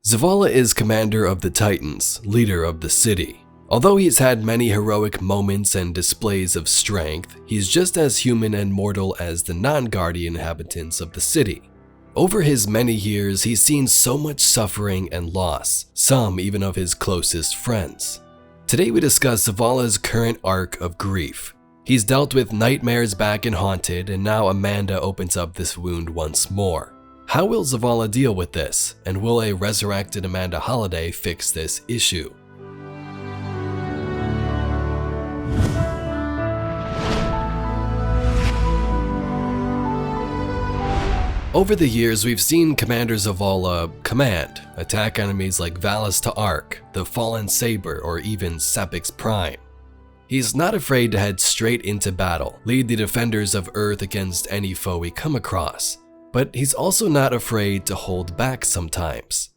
Zavala is commander of the Titans, leader of the city. Although he's had many heroic moments and displays of strength, he's just as human and mortal as the non-guardian inhabitants of the city. Over his many years, he's seen so much suffering and loss, some even of his closest friends. Today we discuss Zavala's current arc of grief. He's dealt with nightmares back in Haunted, and now Amanda opens up this wound once more. How will Zavala deal with this, and will a resurrected Amanda Holliday fix this issue? Over the years, we've seen Commander Zavala command, attack enemies like Valis Ta'Ark, the Fallen Saber, or even Sepix Prime. He's not afraid to head straight into battle, lead the defenders of Earth against any foe we come across, but he's also not afraid to hold back sometimes.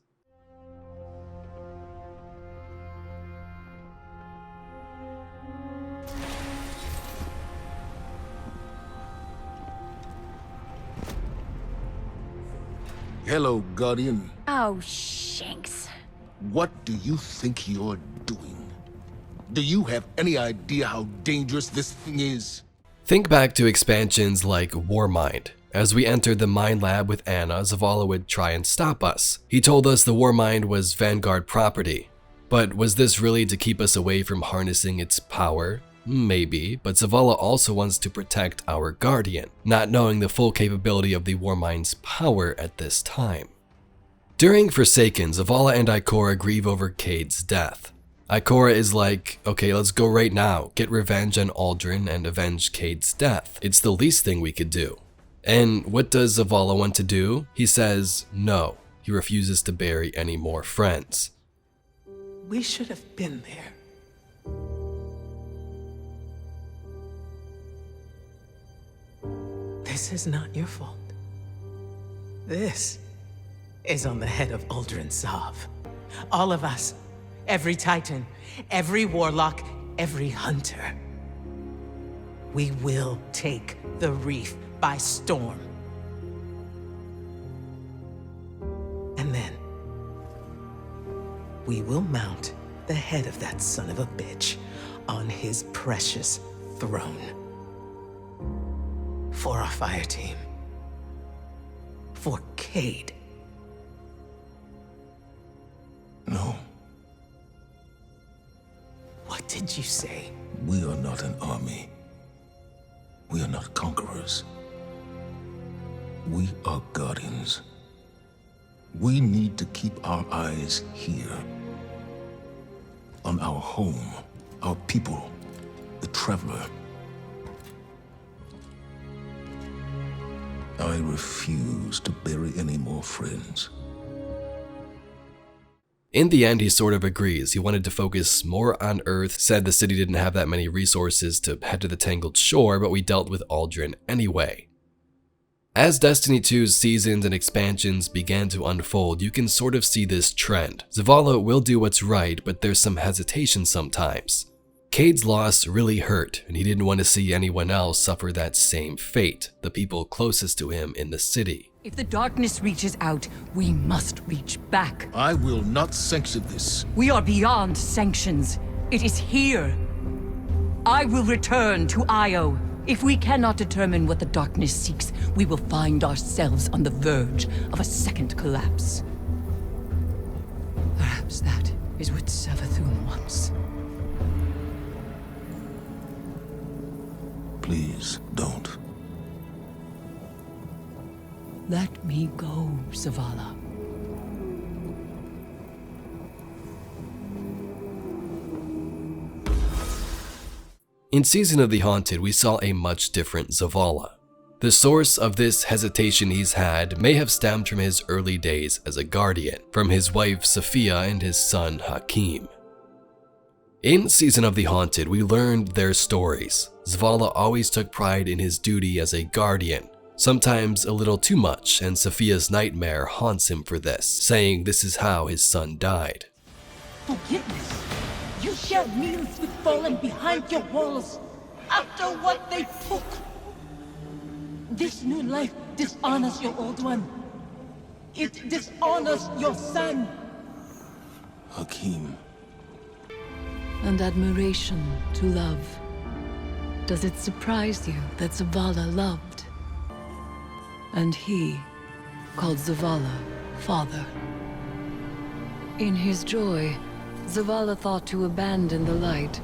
Hello, Guardian. Oh, shanks. What do you think you're doing? Do you have any idea how dangerous this thing is? Think back to expansions like Warmind. As we entered the Mind Lab with Anna, Zavala would try and stop us. He told us the Warmind was Vanguard property. But was this really to keep us away from harnessing its power? Maybe, but Zavala also wants to protect our Guardian, not knowing the full capability of the Warmind's power at this time. During Forsaken, Zavala and Ikora grieve over Cade's death. Ikora is like, okay, let's go right now, get revenge on Aldrin and avenge Cade's death. It's the least thing we could do. And what does Zavala want to do? He says no. He refuses to bury any more friends. We should have been there. This is not your fault. This is on the head of Aldrin Zav. All of us, every Titan, every Warlock, every Hunter. We will take the Reef by storm. And then, we will mount the head of that son of a bitch on his precious throne. For our fire team. For Cade. No, What did you say? we are not an army. We are not conquerors. We are guardians. We need to keep our eyes here. On our home, our people, the traveler. I refuse to bury any more friends. In the end, he sort of agrees. He wanted to focus more on Earth, said the city didn't have that many resources to head to the Tangled Shore, but we dealt with Aldrin anyway. As Destiny 2's seasons and expansions began to unfold, you can sort of see this trend. Zavala will do what's right, but there's some hesitation sometimes. Cade's loss really hurt, and he didn't want to see anyone else suffer that same fate, the people closest to him in the city. If the darkness reaches out, we must reach back. I will not sanction this. We are beyond sanctions. It is here. I will return to Io. If we cannot determine what the darkness seeks, we will find ourselves on the verge of a second collapse. Perhaps that is what Savathun wants. Please don't. Let me go, Zavala. In Season of the Haunted, we saw a much different Zavala. The source of this hesitation he's had may have stemmed from his early days as a guardian, from his wife Safiyah and his son Hakim. In Season of the Haunted, we learned their stories. Zavala always took pride in his duty as a guardian, sometimes a little too much, and Safiyah's nightmare haunts him for this, saying this is how his son died. Forgiveness. You share meals with fallen behind your walls after what they took. This new life dishonors your old one. It dishonors your son. Hakim. And admiration to love. Does it surprise you that Zavala loved? And he called Zavala father. In his joy, Zavala thought to abandon the light,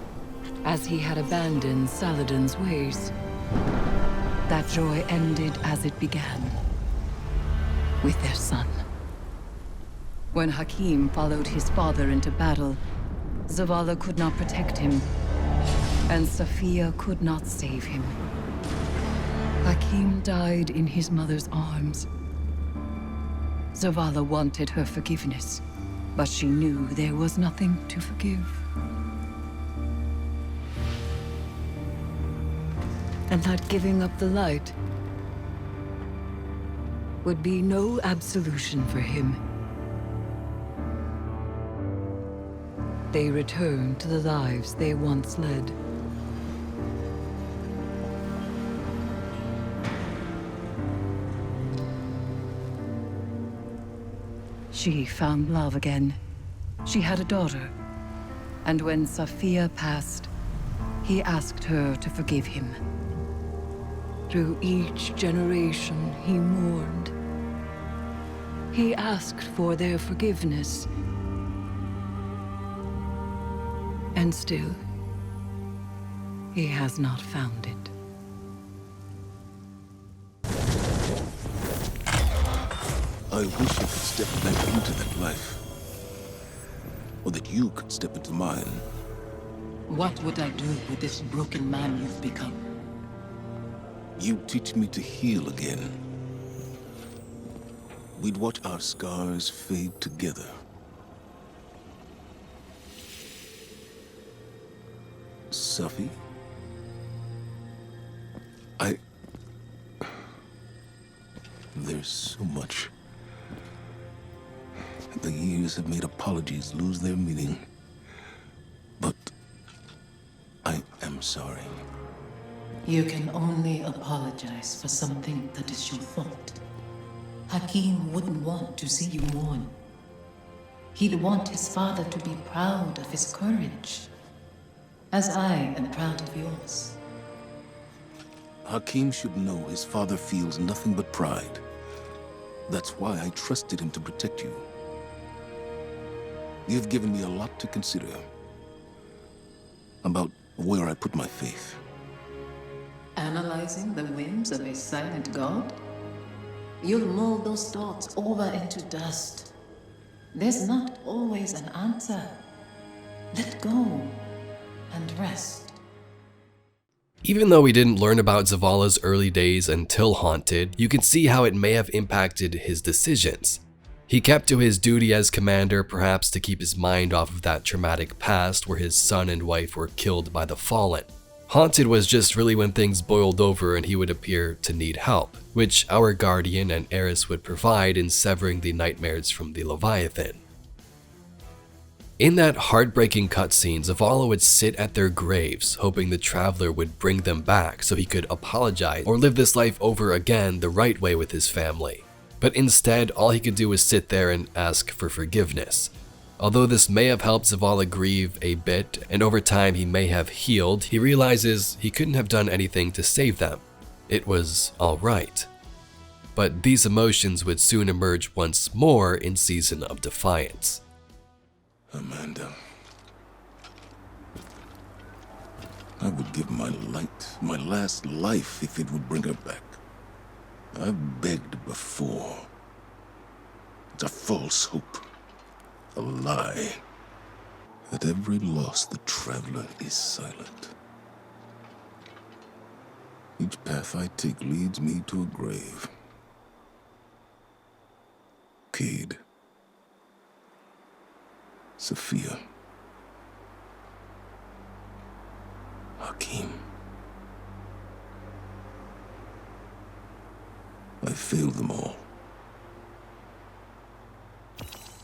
as he had abandoned Saladin's ways. That joy ended as it began, with their son. When Hakim followed his father into battle, Zavala could not protect him, and Safiyah could not save him. Hakim died in his mother's arms. Zavala wanted her forgiveness, but she knew there was nothing to forgive. And that giving up the light would be no absolution for him. They returned to the lives they once led. She found love again. She had a daughter. And when Safiyah passed, he asked her to forgive him. Through each generation, he mourned. He asked for their forgiveness. And still, he has not found it. I wish I could step back into that life. Or that you could step into mine. What would I do with this broken man you've become? You teach me to heal again. We'd watch our scars fade together. Safi? There's so much. The years have made apologies lose their meaning. But I am sorry. You can only apologize for something that is your fault. Hakim wouldn't want to see you mourn. He'd want his father to be proud of his courage, as I am proud of yours. Hakim should know his father feels nothing but pride. That's why I trusted him to protect you. You've given me a lot to consider about where I put my faith. Analyzing the whims of a silent god? You'll mold those thoughts over into dust. There's not always an answer. Let go and rest. Even though we didn't learn about Zavala's early days until Haunted, you can see how it may have impacted his decisions. He kept to his duty as commander, perhaps to keep his mind off of that traumatic past where his son and wife were killed by the Fallen. Haunted was just really when things boiled over and he would appear to need help, which our guardian and heiress would provide in severing the nightmares from the Leviathan. In that heartbreaking cutscene, Zavala would sit at their graves, hoping the Traveler would bring them back so he could apologize or live this life over again the right way with his family. But instead, all he could do was sit there and ask for forgiveness. Although this may have helped Zavala grieve a bit, and over time he may have healed, he realizes he couldn't have done anything to save them. It was alright. But these emotions would soon emerge once more in Season of Defiance. Amanda. I would give my last life, if it would bring her back. I've begged before. It's a false hope. A lie. At every loss, the Traveler is silent. Each path I take leads me to a grave. Cade. Safiyah. Hakim. I failed them all.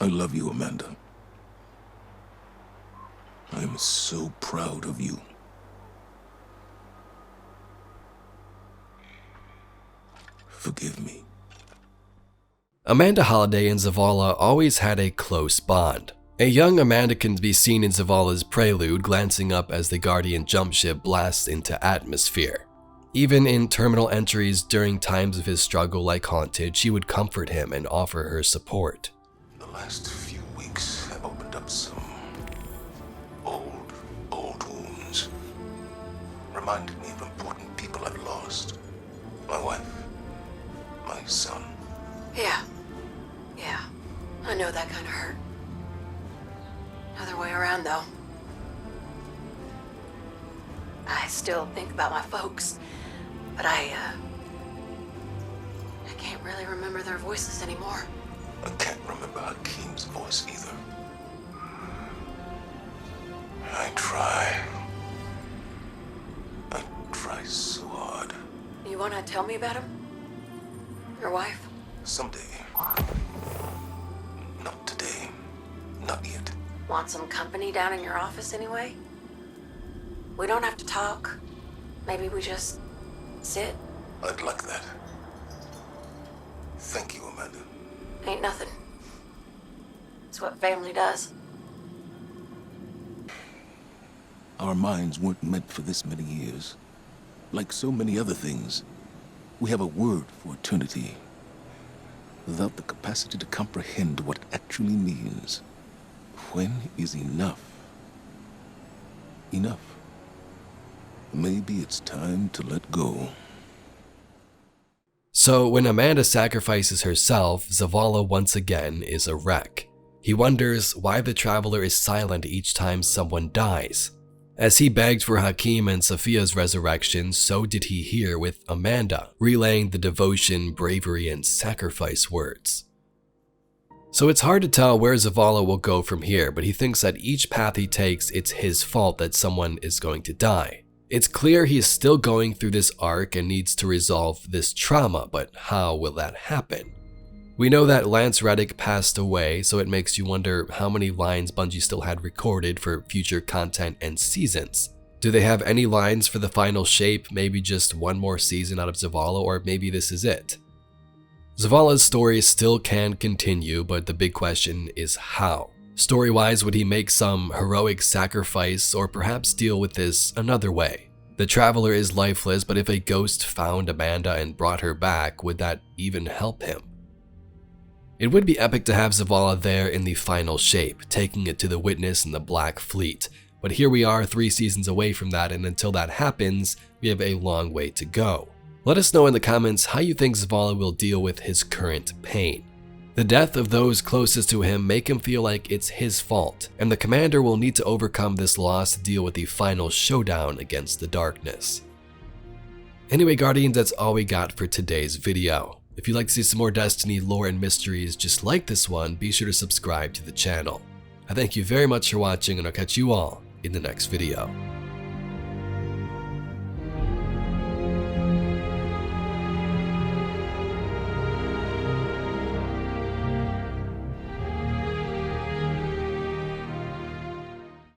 I love you, Amanda. I am so proud of you. Forgive me. Amanda Holliday and Zavala always had a close bond. A young Amanda can be seen in Zavala's prelude glancing up as the Guardian jump ship blasts into atmosphere. Even in terminal entries during times of his struggle like Haunted, she would comfort him and offer her support. The last few weeks have opened up some old wounds. Reminded me of important people I've lost. My wife, my son. Yeah. I know that kind of hurt. Other way around, though. I still think about my folks, but I can't really remember their voices anymore. I can't remember Hakim's voice either. I try so hard. You want to tell me about him? Your wife? Someday. Not today. Not yet. Want some company down in your office anyway? We don't have to talk. Maybe we just sit. I'd like that. Thank you, Amanda. Ain't nothing. It's what family does. Our minds weren't meant for this many years. Like so many other things, we have a word for eternity. Without the capacity to comprehend what it actually means. When is enough? Enough. Maybe it's time to let go. So when Amanda sacrifices herself, Zavala once again is a wreck. He wonders why the Traveler is silent each time someone dies. As he begged for Hakim and Safiyah's resurrection, so did he here with Amanda, relaying the devotion, bravery, and sacrifice words. So it's hard to tell where Zavala will go from here, but he thinks that each path he takes, it's his fault that someone is going to die. It's clear he is still going through this arc and needs to resolve this trauma, but how will that happen? We know that Lance Reddick passed away, so it makes you wonder how many lines Bungie still had recorded for future content and seasons. Do they have any lines for the final shape, maybe just one more season out of Zavala, or maybe this is it? Zavala's story still can continue, but the big question is how. Story-wise, would he make some heroic sacrifice or perhaps deal with this another way? The Traveler is lifeless, but if a ghost found Amanda and brought her back, would that even help him? It would be epic to have Zavala there in the final shape, taking it to the Witness and the Black Fleet, but here we are 3 seasons away from that, and until that happens, we have a long way to go. Let us know in the comments how you think Zavala will deal with his current pain. The death of those closest to him make him feel like it's his fault, and the commander will need to overcome this loss to deal with the final showdown against the darkness. Anyway, Guardians, that's all we got for today's video. If you'd like to see some more Destiny lore and mysteries just like this one, be sure to subscribe to the channel. I thank you very much for watching, and I'll catch you all in the next video.